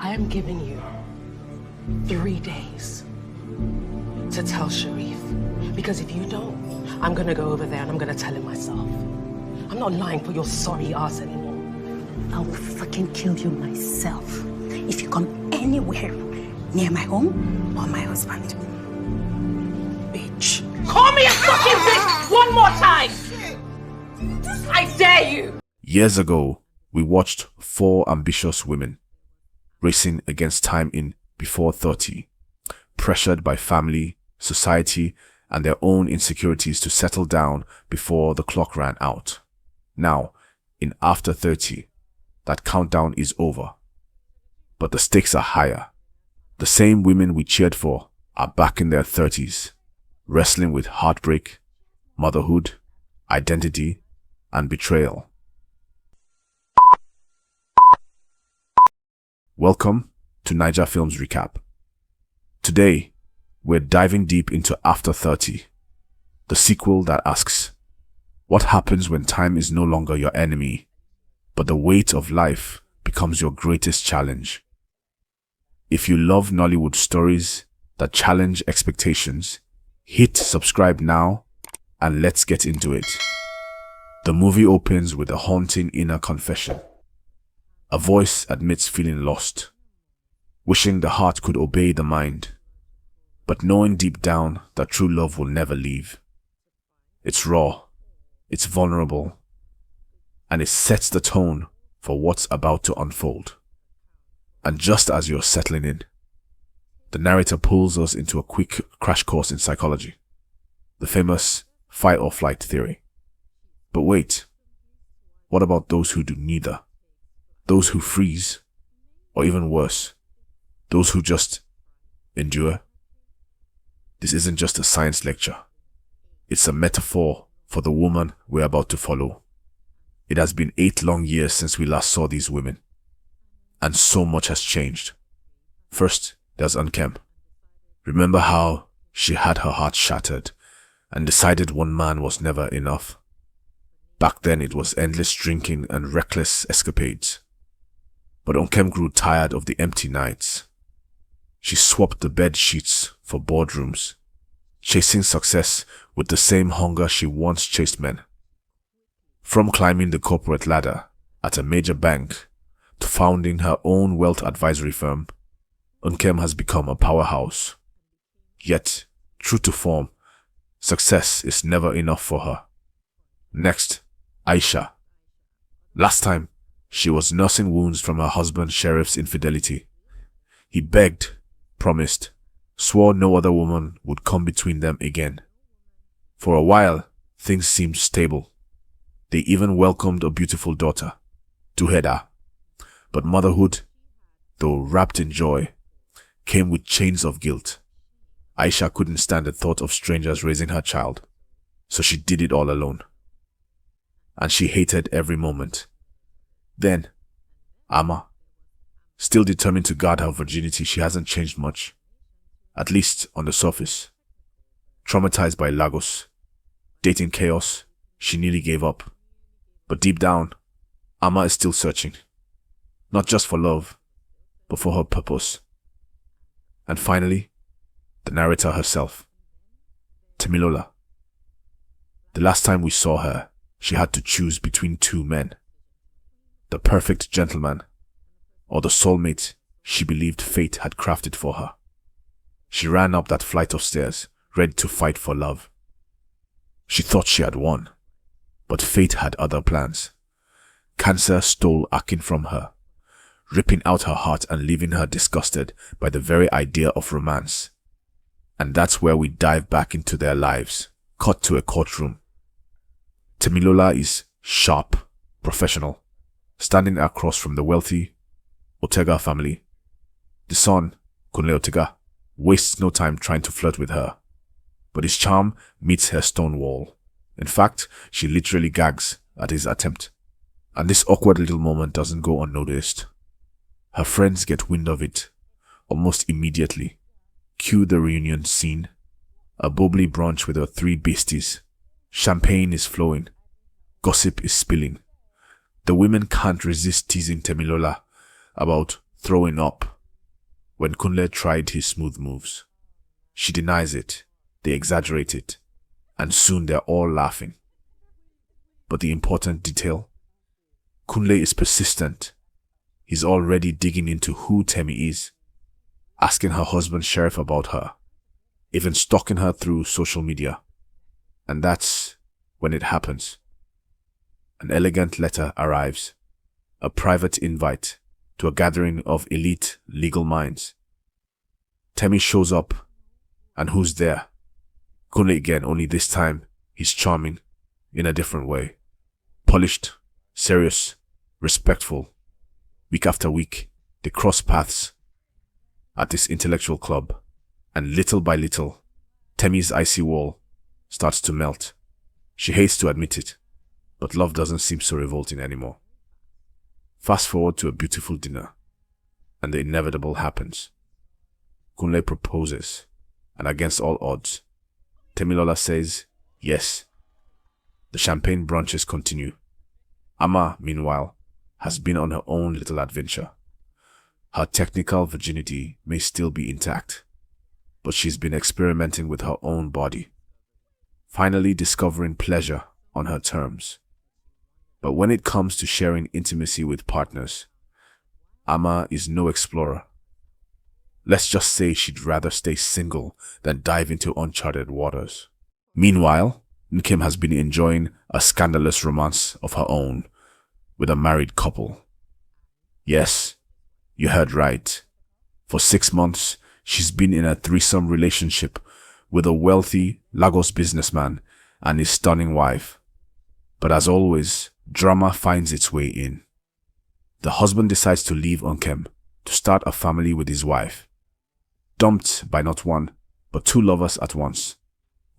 I am giving you 3 days to tell Sharif. Because if you don't, I'm gonna go over there and I'm gonna tell him myself. I'm not lying for your sorry ass anymore. I will fucking kill you myself if you come anywhere near my home or my husband. Bitch. Call me a fucking bitch one more time! I dare you! Years ago, we watched 4 ambitious women racing against time in before 30, pressured by family, society, and their own insecurities to settle down before the clock ran out. Now, in after 30, that countdown is over. But the stakes are higher. The same women we cheered for are back in their 30s, wrestling with heartbreak, motherhood, identity, and betrayal. Welcome to Naija Films Recap. Today, we're diving deep into After 30, the sequel that asks, what happens when time is no longer your enemy, but the weight of life becomes your greatest challenge? If you love Nollywood stories that challenge expectations, hit subscribe now and let's get into it. The movie opens with a haunting inner confession. A voice admits feeling lost, wishing the heart could obey the mind, but knowing deep down that true love will never leave. It's raw, it's vulnerable, and it sets the tone for what's about to unfold. And just as you're settling in, the narrator pulls us into a quick crash course in psychology, the famous fight or flight theory. But wait, what about those who do neither? Those who freeze, or even worse, those who just endure? This isn't just a science lecture. It's a metaphor for the woman we're about to follow. It has been 8 long years since we last saw these women, and so much has changed. First, there's Nkem. Remember how she had her heart shattered and decided one man was never enough? Back then it was endless drinking and reckless escapades. But Nkem grew tired of the empty nights. She swapped the bed sheets for boardrooms, chasing success with the same hunger she once chased men. From climbing the corporate ladder at a major bank to founding her own wealth advisory firm, Nkem has become a powerhouse. Yet, true to form, success is never enough for her. Next, Aisha. Last time, she was nursing wounds from her husband Sheriff's infidelity. He begged, promised, swore no other woman would come between them again. For a while, things seemed stable. They even welcomed a beautiful daughter, Tuheda. But motherhood, though wrapped in joy, came with chains of guilt. Aisha couldn't stand the thought of strangers raising her child, so she did it all alone. And she hated every moment. Then, Amma. Still determined to guard her virginity, she hasn't changed much. At least on the surface. Traumatized by Lagos, dating chaos, she nearly gave up. But deep down, Amma is still searching. Not just for love, but for her purpose. And finally, the narrator herself, Damilola. The last time we saw her, she had to choose between 2 men. The perfect gentleman, or the soulmate she believed fate had crafted for her. She ran up that flight of stairs, ready to fight for love. She thought she had won, but fate had other plans. Cancer stole Akin from her, ripping out her heart and leaving her disgusted by the very idea of romance. And that's where we dive back into their lives, cut to a courtroom. Damilola is sharp, professional, standing across from the wealthy Otega family. The son, Kunle Otega, wastes no time trying to flirt with her, but his charm meets her stone wall. In fact, she literally gags at his attempt. And this awkward little moment doesn't go unnoticed. Her friends get wind of it almost immediately. Cue the reunion scene. A bubbly brunch with her 3 beasties. Champagne is flowing. Gossip is spilling. The women can't resist teasing Damilola about throwing up when Kunle tried his smooth moves. She denies it, they exaggerate it, and soon they're all laughing. But the important detail? Kunle is persistent. He's already digging into who Temi is, asking her husband Sheriff about her, even stalking her through social media. And that's when it happens. An elegant letter arrives, a private invite to a gathering of elite legal minds. Temi shows up, and who's there? Kunle again, only this time he's charming in a different way. Polished, serious, respectful. Week after week, they cross paths at this intellectual club, and little by little, Temi's icy wall starts to melt. She hates to admit it, but love doesn't seem so revolting anymore. Fast forward to a beautiful dinner, and the inevitable happens. Kunle proposes, and against all odds, Damilola says yes. The champagne brunches continue. Ama, meanwhile, has been on her own little adventure. Her technical virginity may still be intact, but she's been experimenting with her own body, finally discovering pleasure on her terms. But when it comes to sharing intimacy with partners, Ama is no explorer. Let's just say she'd rather stay single than dive into uncharted waters. Meanwhile, Nkem has been enjoying a scandalous romance of her own with a married couple. Yes, you heard right. For 6 months, she's been in a threesome relationship with a wealthy Lagos businessman and his stunning wife. But as always, drama finds its way in. The husband decides to leave Nkem to start a family with his wife. Dumped by not one, but 2 lovers at once,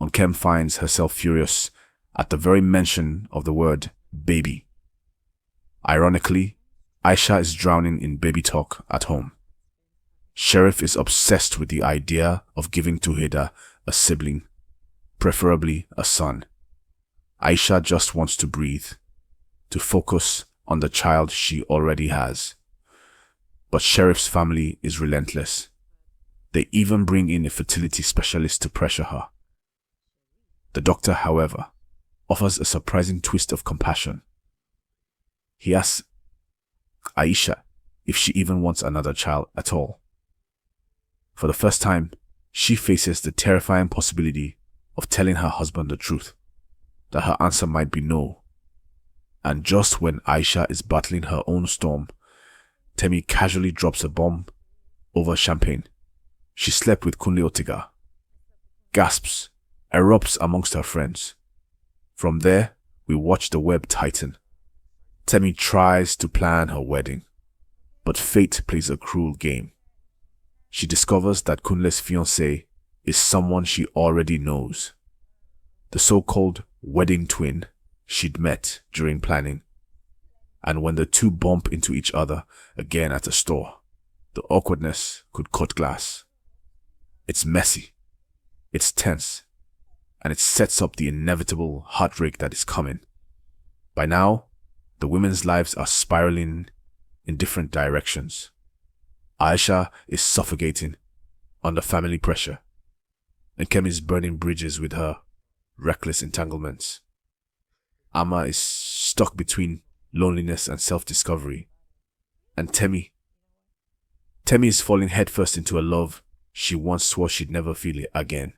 Nkem finds herself furious at the very mention of the word baby. Ironically, Aisha is drowning in baby talk at home. Sheriff is obsessed with the idea of giving Tuheda a sibling, preferably a son. Aisha just wants to breathe, to focus on the child she already has. But Sheriff's family is relentless. They even bring in a fertility specialist to pressure her. The doctor, however, offers a surprising twist of compassion. He asks Aisha if she even wants another child at all. For the first time, she faces the terrifying possibility of telling her husband the truth, that her answer might be no. And just when Aisha is battling her own storm, Temi casually drops a bomb over champagne. She slept with Kunle Otega. Gasps, erupts amongst her friends. From there, we watch the web tighten. Temi tries to plan her wedding, but fate plays a cruel game. She discovers that Kunle's fiancé is someone she already knows. The so-called wedding twin she'd met during planning. And when the two bump into each other again at a store, the awkwardness could cut glass. It's messy, it's tense, and it sets up the inevitable heartbreak that is coming. By now, the women's lives are spiraling in different directions. Aisha is suffocating under family pressure, and Nkem is burning bridges with her reckless entanglements. Ama is stuck between loneliness and self-discovery. And Temi is falling headfirst into a love she once swore she'd never feel it again.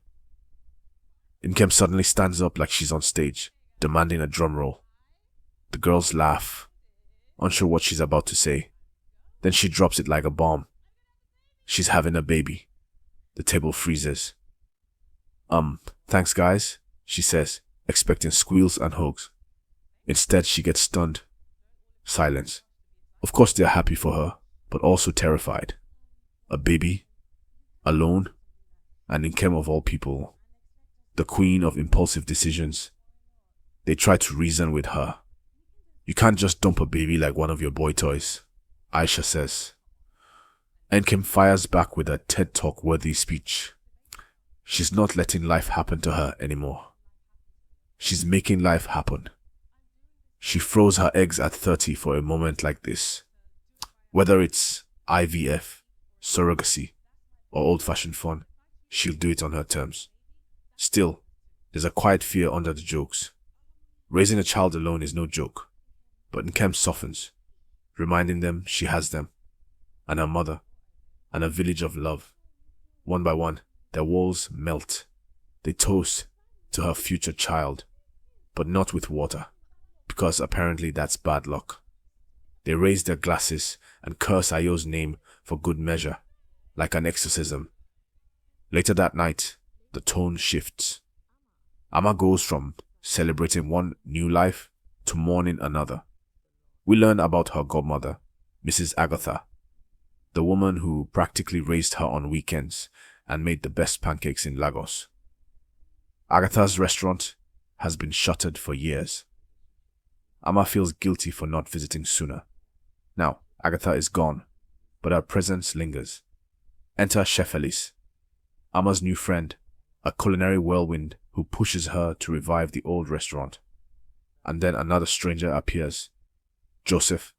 Nkem suddenly stands up like she's on stage, demanding a drum roll. The girls laugh, unsure what she's about to say. Then she drops it like a bomb. She's having a baby. The table freezes. Thanks guys, she says, expecting squeals and hugs. Instead, she gets stunned. Silence. Of course they're happy for her, but also terrified. A baby, alone, and Nkem of all people, the queen of impulsive decisions. They try to reason with her. You can't just dump a baby like one of your boy toys, Aisha says. Nkem fires back with a TED Talk worthy speech. She's not letting life happen to her anymore. She's making life happen. She froze her eggs at 30 for a moment like this. Whether it's IVF, surrogacy, or old-fashioned fun, she'll do it on her terms. Still, there's a quiet fear under the jokes. Raising a child alone is no joke, but Nkem softens, reminding them she has them, and her mother, and a village of love. One by one, their walls melt. They toast to her future child, but not with water, because apparently that's bad luck. They raise their glasses and curse Ayo's name for good measure, like an exorcism. Later that night, the tone shifts. Ama goes from celebrating one new life to mourning another. We learn about her godmother, Mrs. Agatha, the woman who practically raised her on weekends and made the best pancakes in Lagos. Agatha's restaurant has been shuttered for years. Ama feels guilty for not visiting sooner. Now, Agatha is gone, but her presence lingers. Enter Chef Ellis, Ama's new friend, a culinary whirlwind who pushes her to revive the old restaurant. And then another stranger appears, Joseph,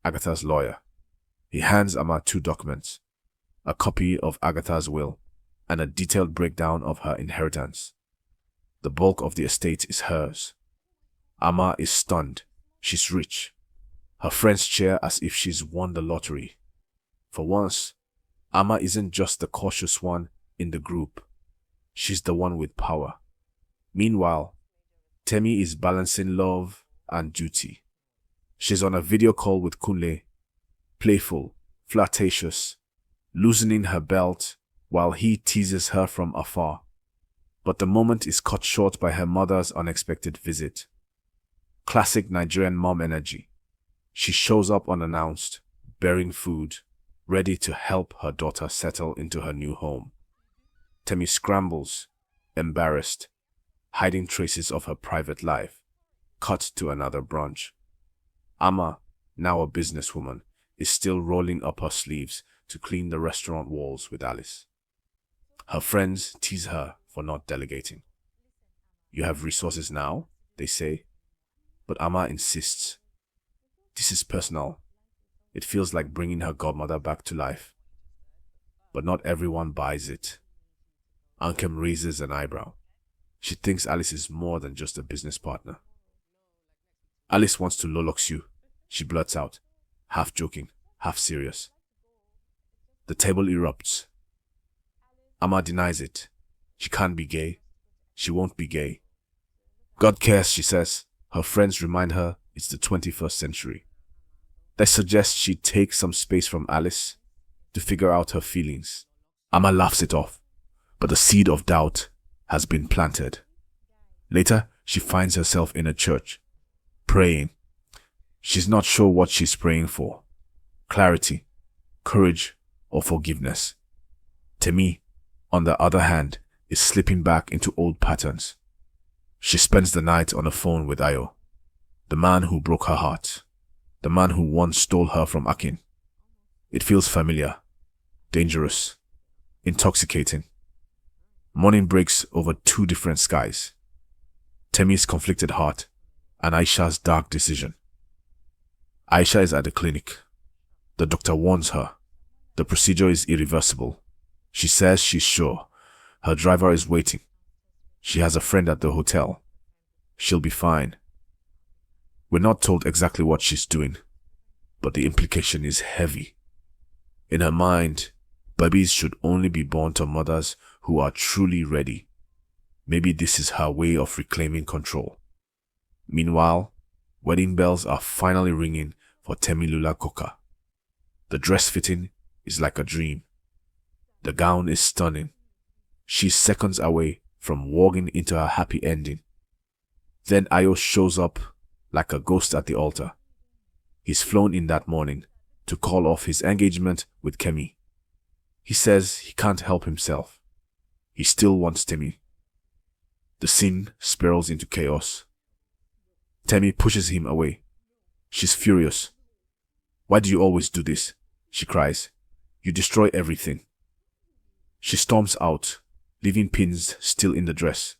Agatha's lawyer. He hands Ama 2 documents, a copy of Agatha's will, and a detailed breakdown of her inheritance. The bulk of the estate is hers. Ama is stunned. She's rich. Her friends cheer as if she's won the lottery. For once, Ama isn't just the cautious one in the group. She's the one with power. Meanwhile, Temi is balancing love and duty. She's on a video call with Kunle, playful, flirtatious, loosening her belt while he teases her from afar. But the moment is cut short by her mother's unexpected visit. Classic Nigerian mom energy. She shows up unannounced, bearing food, ready to help her daughter settle into her new home. Temi scrambles, embarrassed, hiding traces of her private life. Cut to another brunch. Ama, now a businesswoman, is still rolling up her sleeves to clean the restaurant walls with Alice. Her friends tease her for not delegating. You have resources now, they say, but Ama insists. This is personal. It feels like bringing her godmother back to life. But not everyone buys it. Nkem raises an eyebrow. She thinks Alice is more than just a business partner. Alice wants to lolox you, she blurts out, half joking, half serious. The table erupts. Ama denies it. She can't be gay. She won't be gay. God cares, she says. Her friends remind her it's the 21st century. They suggest she take some space from Alice to figure out her feelings. Ama laughs it off, but the seed of doubt has been planted. Later, she finds herself in a church, praying. She's not sure what she's praying for. Clarity, courage, or forgiveness. Temi, on the other hand, is slipping back into old patterns. She spends the night on the phone with Ayo, the man who broke her heart, the man who once stole her from Akin. It feels familiar, dangerous, intoxicating. Morning breaks over 2 different skies. Temi's conflicted heart and Aisha's dark decision. Aisha is at the clinic. The doctor warns her. The procedure is irreversible. She says she's sure. Her driver is waiting. She has a friend at the hotel. She'll be fine. We're not told exactly what she's doing, but the implication is heavy. In her mind, babies should only be born to mothers who are truly ready. Maybe this is her way of reclaiming control. Meanwhile, wedding bells are finally ringing for Temilula Koka. The dress fitting is like a dream. The gown is stunning. She's seconds away from walking into her happy ending. Then Ayo shows up like a ghost at the altar. He's flown in that morning to call off his engagement with Kemi. He says he can't help himself. He still wants Temi. The scene spirals into chaos. Temi pushes him away. She's furious. Why do you always do this? She cries. You destroy everything. She storms out, leaving pins still in the dress,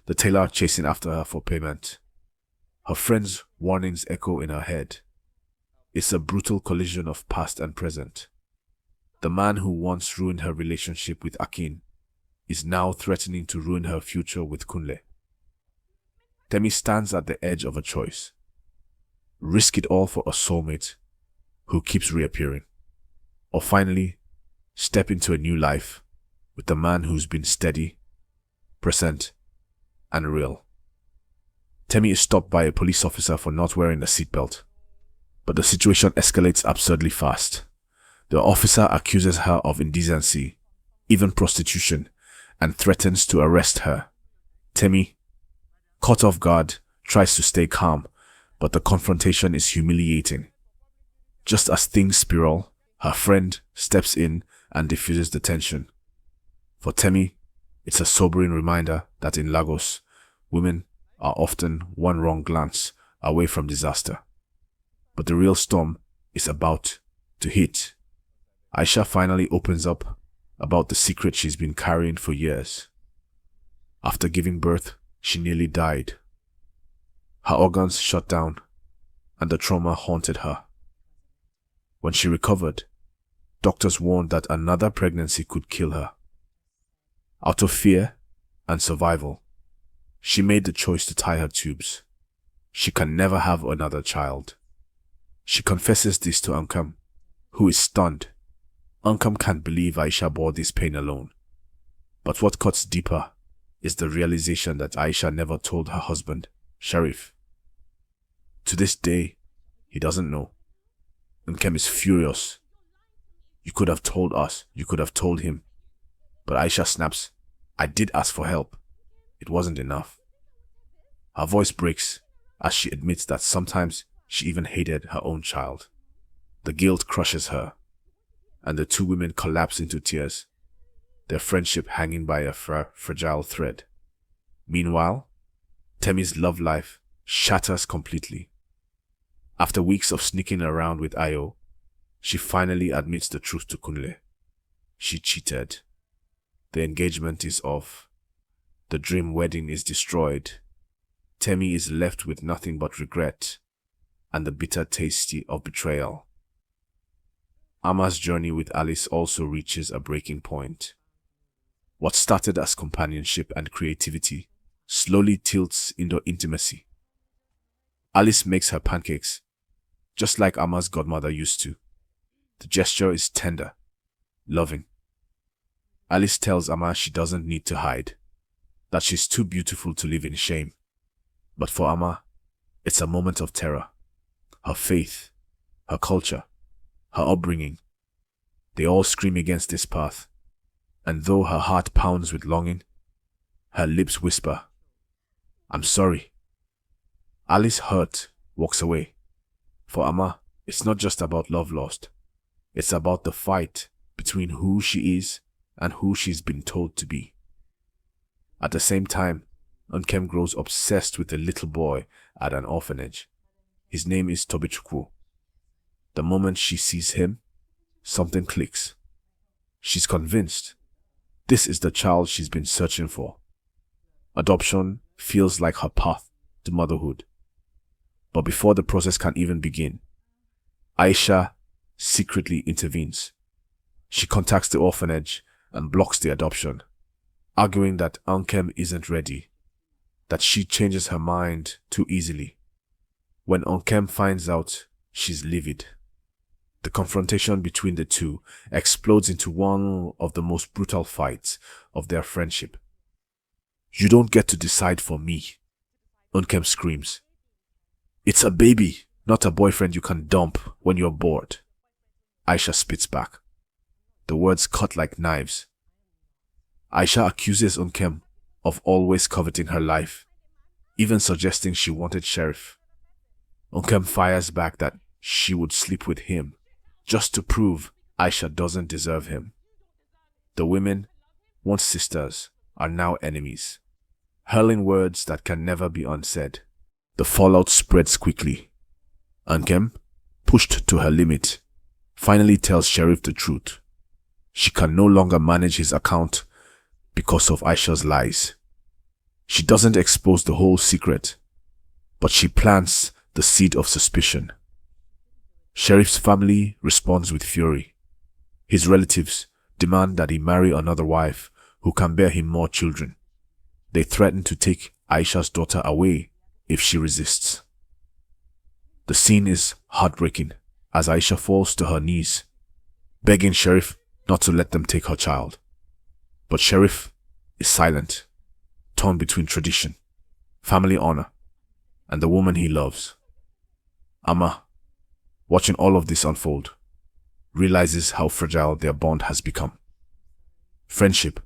the tailor chasing after her for payment. Her friends' warnings echo in her head. It's a brutal collision of past and present. The man who once ruined her relationship with Akin is now threatening to ruin her future with Kunle. Temi stands at the edge of a choice. Risk it all for a soulmate who keeps reappearing, or finally step into a new life with the man who's been steady, present, and real. Temi is stopped by a police officer for not wearing a seatbelt, but the situation escalates absurdly fast. The officer accuses her of indecency, even prostitution, and threatens to arrest her. Temi, caught off guard, tries to stay calm, but the confrontation is humiliating. Just as things spiral, her friend steps in and diffuses the tension. For Temi, it's a sobering reminder that in Lagos, women are often one wrong glance away from disaster. But the real storm is about to hit. Aisha finally opens up about the secret she's been carrying for years. After giving birth, she nearly died. Her organs shut down, and the trauma haunted her. When she recovered, doctors warned that another pregnancy could kill her. Out of fear and survival, she made the choice to tie her tubes. She can never have another child. She confesses this to Nkem, who is stunned. Nkem can't believe Aisha bore this pain alone. But what cuts deeper is the realization that Aisha never told her husband, Sharif. To this day, he doesn't know. Nkem is furious. You could have told us, you could have told him. But Aisha snaps, I did ask for help. It wasn't enough. Her voice breaks as she admits that sometimes she even hated her own child. The guilt crushes her, and the two women collapse into tears, their friendship hanging by a fragile thread. Meanwhile, Temi's love life shatters completely. After weeks of sneaking around with Ayo, she finally admits the truth to Kunle. She cheated. The engagement is off. The dream wedding is destroyed. Temi is left with nothing but regret and the bitter taste of betrayal. Ama's journey with Alice also reaches a breaking point. What started as companionship and creativity slowly tilts into intimacy. Alice makes her pancakes, just like Ama's godmother used to. The gesture is tender, loving. Alice tells Ama she doesn't need to hide, that she's too beautiful to live in shame. But for Ama, it's a moment of terror. Her faith, her culture, her upbringing, they all scream against this path. And though her heart pounds with longing, her lips whisper, I'm sorry. Alice, hurt, walks away. For Ama, it's not just about love lost. It's about the fight between who she is and who she's been told to be. At the same time, Nkem grows obsessed with a little boy at an orphanage. His name is Tobichukwu. The moment she sees him, something clicks. She's convinced this is the child she's been searching for. Adoption feels like her path to motherhood. But before the process can even begin, Aisha secretly intervenes. She contacts the orphanage and blocks the adoption, arguing that Nkem isn't ready, that she changes her mind too easily. When Nkem finds out, she's livid. The confrontation between the two explodes into one of the most brutal fights of their friendship. You don't get to decide for me, Nkem screams. It's a baby, not a boyfriend you can dump when you're bored. Aisha spits back. The words cut like knives. Aisha accuses Nkem of always coveting her life, even suggesting she wanted Sheriff. Nkem fires back that she would sleep with him just to prove Aisha doesn't deserve him. The women, once sisters, are now enemies, hurling words that can never be unsaid. The fallout spreads quickly. Nkem, pushed to her limit, finally tells Sheriff the truth. She can no longer manage his account because of Aisha's lies. She doesn't expose the whole secret, but she plants the seed of suspicion. Sheriff's family responds with fury. His relatives demand that he marry another wife who can bear him more children. They threaten to take Aisha's daughter away if she resists. The scene is heartbreaking as Aisha falls to her knees, begging Sheriff not to let them take her child. But Sheriff is silent, torn between tradition, family honor, and the woman he loves. Ama, watching all of this unfold, realizes how fragile their bond has become. Friendship,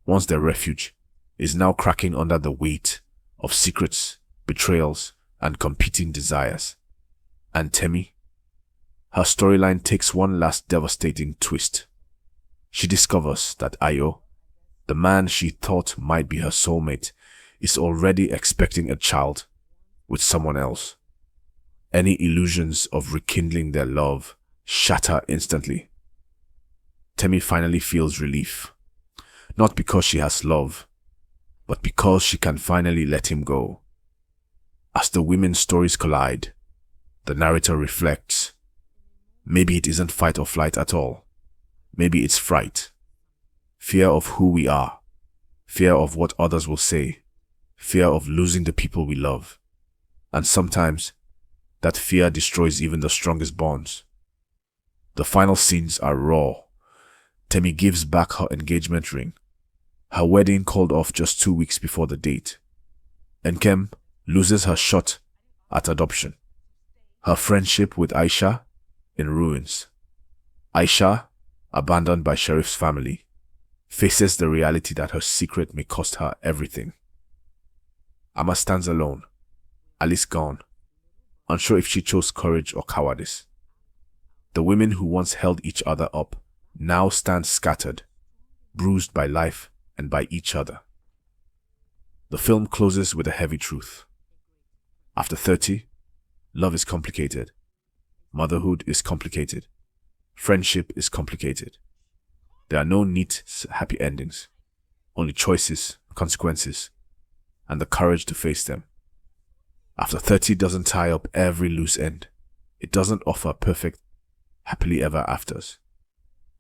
once their refuge, is now cracking under the weight of secrets, betrayals, and competing desires. And Temi? Her storyline takes one last devastating twist. She discovers that Ayo, the man she thought might be her soulmate, is already expecting a child with someone else. Any illusions of rekindling their love shatter instantly. Temi finally feels relief, not because she has love, but because she can finally let him go. As the women's stories collide, the narrator reflects. Maybe it isn't fight or flight at all. Maybe it's fright. Fear of who we are. Fear of what others will say. Fear of losing the people we love. And sometimes, that fear destroys even the strongest bonds. The final scenes are raw. Temi gives back her engagement ring. Her wedding called off just 2 weeks before the date. Nkem loses her shot at adoption. Her friendship with Aisha in ruins. Aisha, abandoned by Sheriff's family, faces the reality that her secret may cost her everything. Ama stands alone, Alice gone, unsure if she chose courage or cowardice. The women who once held each other up now stand scattered, bruised by life and by each other. The film closes with a heavy truth. After 30, love is complicated. Motherhood is complicated. Friendship is complicated. There are no neat, happy endings. Only choices, consequences, and the courage to face them. After 30 doesn't tie up every loose end. It doesn't offer perfect, happily ever afters.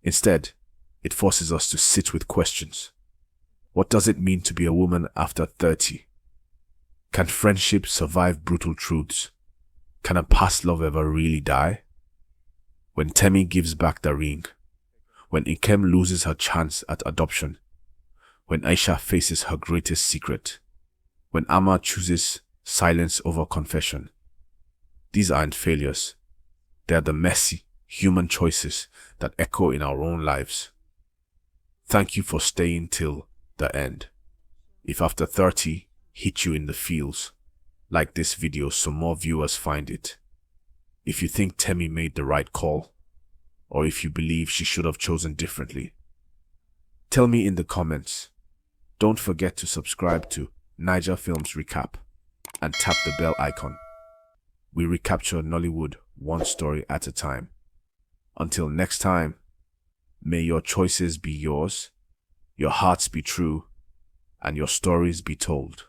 Instead, it forces us to sit with questions. What does it mean to be a woman after 30? Can friendship survive brutal truths? Can a past love ever really die? When Temi gives back the ring, when Nkem loses her chance at adoption, when Aisha faces her greatest secret, when Ama chooses silence over confession, these aren't failures. They are the messy, human choices that echo in our own lives. Thank you for staying till the end. If after 30 hit you in the feels, like this video so more viewers find it. If you think Temi made the right call, or if you believe she should have chosen differently, tell me in the comments. Don't forget to subscribe to Naija Films Recap and tap the bell icon. We recapture Nollywood one story at a time. Until next time, may your choices be yours, your hearts be true, and your stories be told.